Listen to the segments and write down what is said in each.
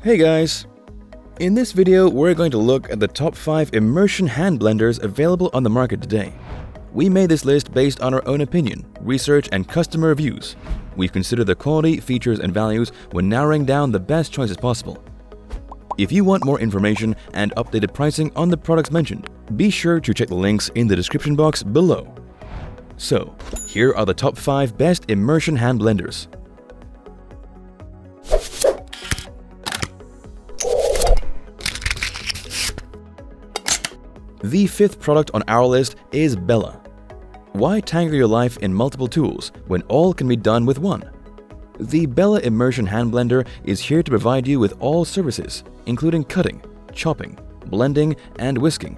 Hey guys! In this video, we're going to look at the top 5 immersion hand blenders available on the market today. We made this list based on our own opinion, research, and customer reviews. We've considered the quality, features, and values when narrowing down the best choices possible. If you want more information and updated pricing on the products mentioned, be sure to check the links in the description box below. So, here are the top 5 best immersion hand blenders. The 5th product on our list is Bella. Why tangle your life in multiple tools when all can be done with one? The Bella Immersion Hand Blender is here to provide you with all services, including cutting, chopping, blending, and whisking.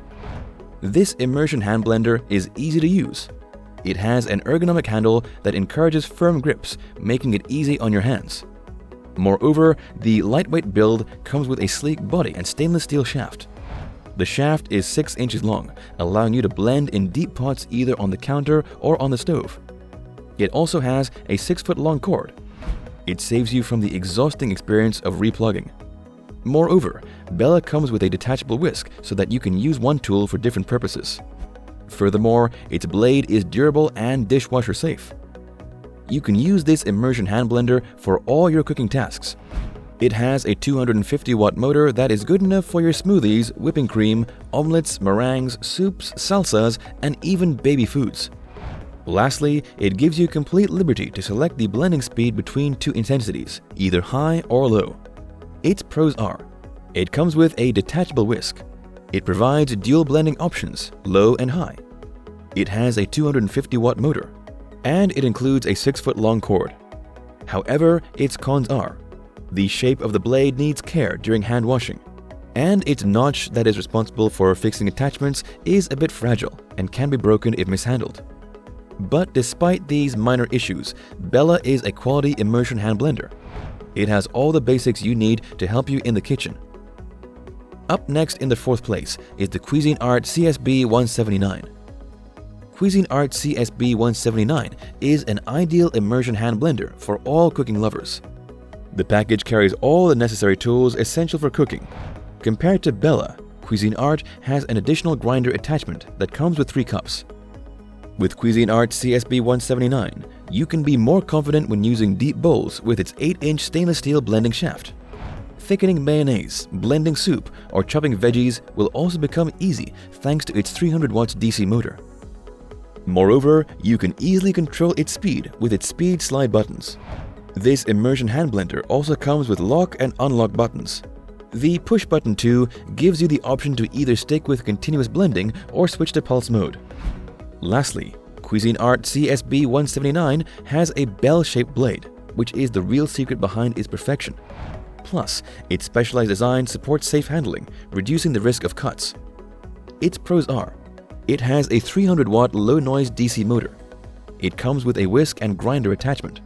This immersion hand blender is easy to use. It has an ergonomic handle that encourages firm grips, making it easy on your hands. Moreover, the lightweight build comes with a sleek body and stainless steel shaft. The shaft is 6 inches long, allowing you to blend in deep pots either on the counter or on the stove. It also has a 6-foot-long cord. It saves you from the exhausting experience of replugging. Moreover, Bella comes with a detachable whisk so that you can use one tool for different purposes. Furthermore, its blade is durable and dishwasher safe. You can use this immersion hand blender for all your cooking tasks. It has a 250-watt motor that is good enough for your smoothies, whipping cream, omelets, meringues, soups, salsas, and even baby foods. Lastly, it gives you complete liberty to select the blending speed between 2 intensities, either high or low. Its pros are: it comes with a detachable whisk. It provides dual blending options, low and high. It has a 250-watt motor. And it includes a 6-foot-long cord. However, its cons are: the shape of the blade needs care during hand washing, and its notch that is responsible for fixing attachments is a bit fragile and can be broken if mishandled. But despite these minor issues, Bella is a quality immersion hand blender. It has all the basics you need to help you in the kitchen. Up next in the 4th place is the Cuisinart CSB-179. Cuisinart CSB-179 is an ideal immersion hand blender for all cooking lovers. The package carries all the necessary tools essential for cooking. Compared to Bella, Cuisinart has an additional grinder attachment that comes with 3 cups. With Cuisinart CSB-179, you can be more confident when using deep bowls with its 8-inch stainless steel blending shaft. Thickening mayonnaise, blending soup, or chopping veggies will also become easy thanks to its 300 watts DC motor. Moreover, you can easily control its speed with its speed slide buttons. This immersion hand blender also comes with lock and unlock buttons. The push button 2 gives you the option to either stick with continuous blending or switch to pulse mode. Lastly, Cuisinart CSB-179 has a bell-shaped blade, which is the real secret behind its perfection. Plus, its specialized design supports safe handling, reducing the risk of cuts. Its pros are: it has a 300-watt low-noise DC motor. It comes with a whisk and grinder attachment.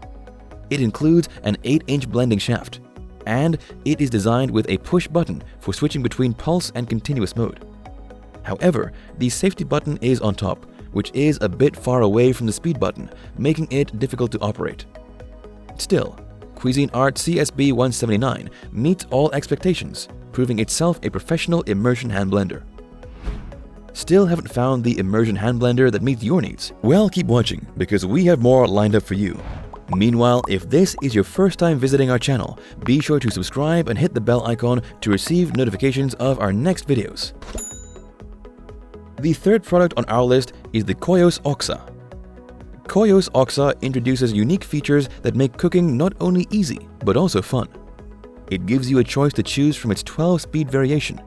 It includes an 8-inch blending shaft, and it is designed with a push button for switching between pulse and continuous mode. However, the safety button is on top, which is a bit far away from the speed button, making it difficult to operate. Still, Cuisinart CSB-179 meets all expectations, proving itself a professional immersion hand blender. Still haven't found the immersion hand blender that meets your needs? Well, keep watching, because we have more lined up for you. Meanwhile, if this is your first time visiting our channel, be sure to subscribe and hit the bell icon to receive notifications of our next videos. The 3rd product on our list is the KOIOS Oxa. KOIOS Oxa introduces unique features that make cooking not only easy, but also fun. It gives you a choice to choose from its 12-speed variation.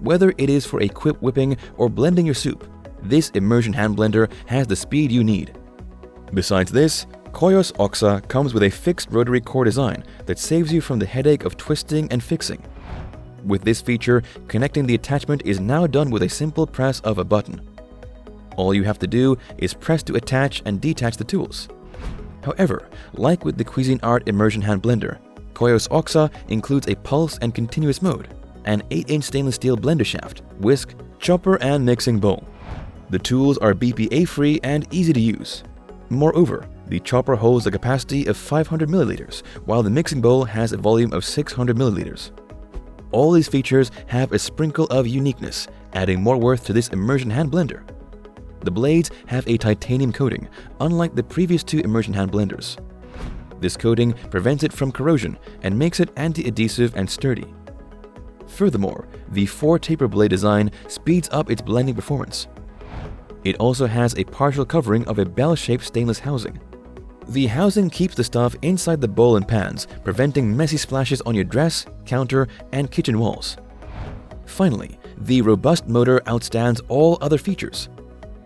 Whether it is for a quick whipping or blending your soup, this immersion hand blender has the speed you need. Besides this, KOIOS Oxa comes with a fixed rotary core design that saves you from the headache of twisting and fixing. With this feature, connecting the attachment is now done with a simple press of a button. All you have to do is press to attach and detach the tools. However, like with the Cuisinart Immersion Hand Blender, KOIOS Oxa includes a pulse and continuous mode, an 8-inch stainless steel blender shaft, whisk, chopper, and mixing bowl. The tools are BPA-free and easy to use. Moreover, the chopper holds a capacity of 500 milliliters, while the mixing bowl has a volume of 600 milliliters. all these features have a sprinkle of uniqueness, adding more worth to this Immersion Hand Blender. The blades have a titanium coating, unlike the previous two Immersion Hand Blenders. This coating prevents it from corrosion and makes it anti-adhesive and sturdy. Furthermore, the 4-taper blade design speeds up its blending performance. It also has a partial covering of a bell-shaped stainless housing. The housing keeps the stuff inside the bowl and pans, preventing messy splashes on your dress, counter, and kitchen walls. Finally, the robust motor outstands all other features.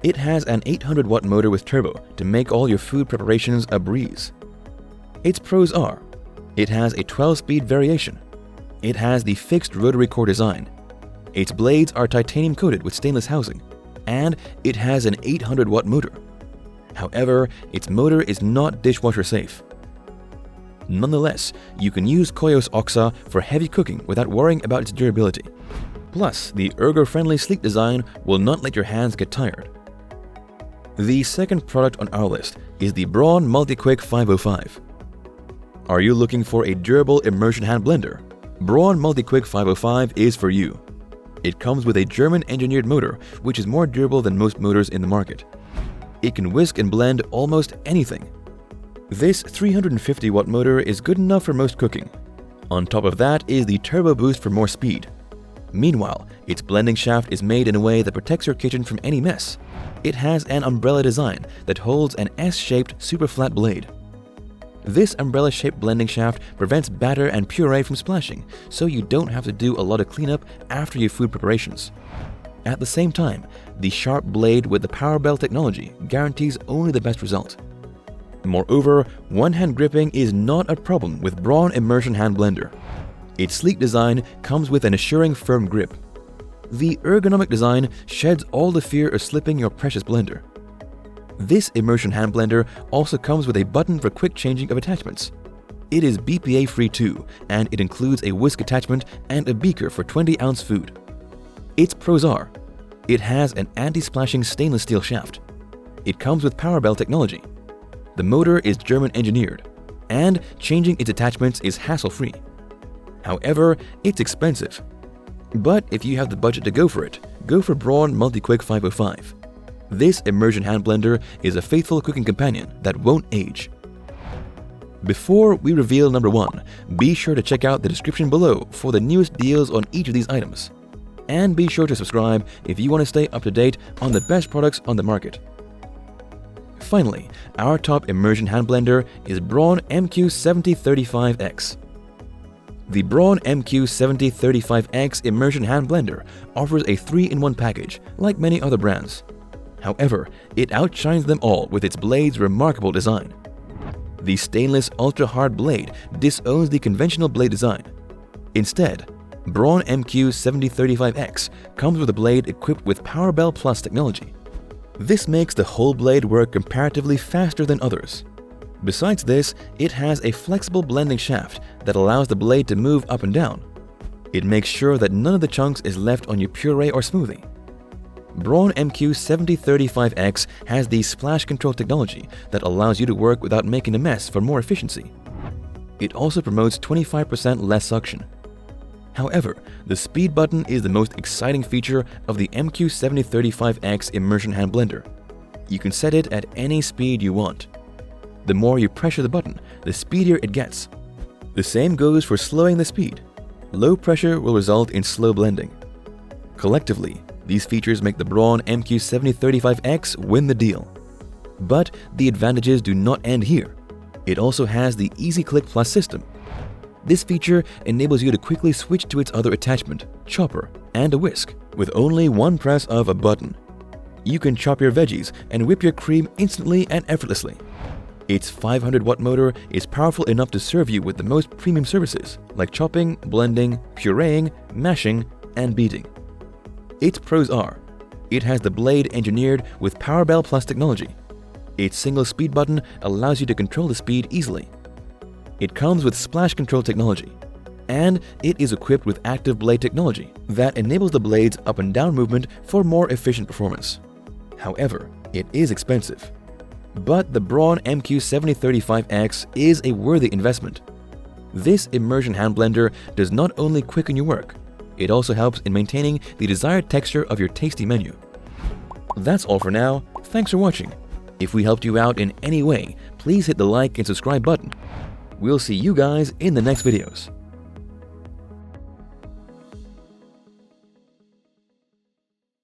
It has an 800-watt motor with turbo to make all your food preparations a breeze. Its pros are: it has a 12-speed variation. It has the fixed rotary core design. Its blades are titanium coated with stainless housing. And it has an 800-watt motor. However, its motor is not dishwasher safe. Nonetheless, you can use KOIOS OXA for heavy cooking without worrying about its durability. Plus, the ergo-friendly sleek design will not let your hands get tired. The second product on our list is the Braun MultiQuick 505. Are you looking for a durable immersion hand blender? Braun MultiQuick 505 is for you. It comes with a German-engineered motor, which is more durable than most motors in the market. It can whisk and blend almost anything. This 350-watt motor is good enough for most cooking. On top of that is the turbo boost for more speed. Meanwhile, its blending shaft is made in a way that protects your kitchen from any mess. It has an umbrella design that holds an S-shaped super flat blade. This umbrella-shaped blending shaft prevents batter and puree from splashing, so you don't have to do a lot of cleanup after your food preparations. At the same time, the sharp blade with the power bell technology guarantees only the best result. Moreover, one-hand gripping is not a problem with Braun Immersion Hand Blender. Its sleek design comes with an assuring firm grip. The ergonomic design sheds all the fear of slipping your precious blender. This Immersion Hand Blender also comes with a button for quick changing of attachments. It is BPA-free too, and it includes a whisk attachment and a beaker for 20-ounce food. Its pros are: it has an anti-splashing stainless steel shaft. It comes with power bell technology. The motor is German-engineered, and changing its attachments is hassle-free. However, it's expensive. But if you have the budget to go for it, go for Braun MultiQuick 505. This Immersion Hand Blender is a faithful cooking companion that won't age. Before we reveal number 1, be sure to check out the description below for the newest deals on each of these items. And be sure to subscribe if you want to stay up to date on the best products on the market. Finally, our top Immersion Hand Blender is Braun MQ7035X. The Braun MQ7035X Immersion Hand Blender offers a 3-in-1 package, like many other brands. However, it outshines them all with its blade's remarkable design. The stainless ultra-hard blade disowns the conventional blade design. Instead, Braun MQ7035X comes with a blade equipped with Power Bell Plus technology. This makes the whole blade work comparatively faster than others. Besides this, it has a flexible blending shaft that allows the blade to move up and down. It makes sure that none of the chunks is left on your puree or smoothie. Braun MQ7035X has the splash control technology that allows you to work without making a mess for more efficiency. It also promotes 25% less suction. However, the speed button is the most exciting feature of the MQ7035X Immersion Hand Blender. You can set it at any speed you want. The more you pressure the button, the speedier it gets. The same goes for slowing the speed. Low pressure will result in slow blending. Collectively, these features make the Braun MQ7035X win the deal. But the advantages do not end here. It also has the Easy Click Plus system. This feature enables you to quickly switch to its other attachment, chopper, and a whisk, with only one press of a button. You can chop your veggies and whip your cream instantly and effortlessly. Its 500-watt motor is powerful enough to serve you with the most premium services, like chopping, blending, pureeing, mashing, and beating. Its pros are: it has the blade engineered with Power Bell Plus technology. Its single speed button allows you to control the speed easily. It comes with splash control technology. And it is equipped with active blade technology that enables the blade's up and down movement for more efficient performance. However, it is expensive. But the Braun MQ7035X is a worthy investment. This Immersion Hand Blender does not only quicken your work, it also helps in maintaining the desired texture of your tasty menu. That's all for now. Thanks for watching. If we helped you out in any way, please hit the like and subscribe button. We'll see you guys in the next videos.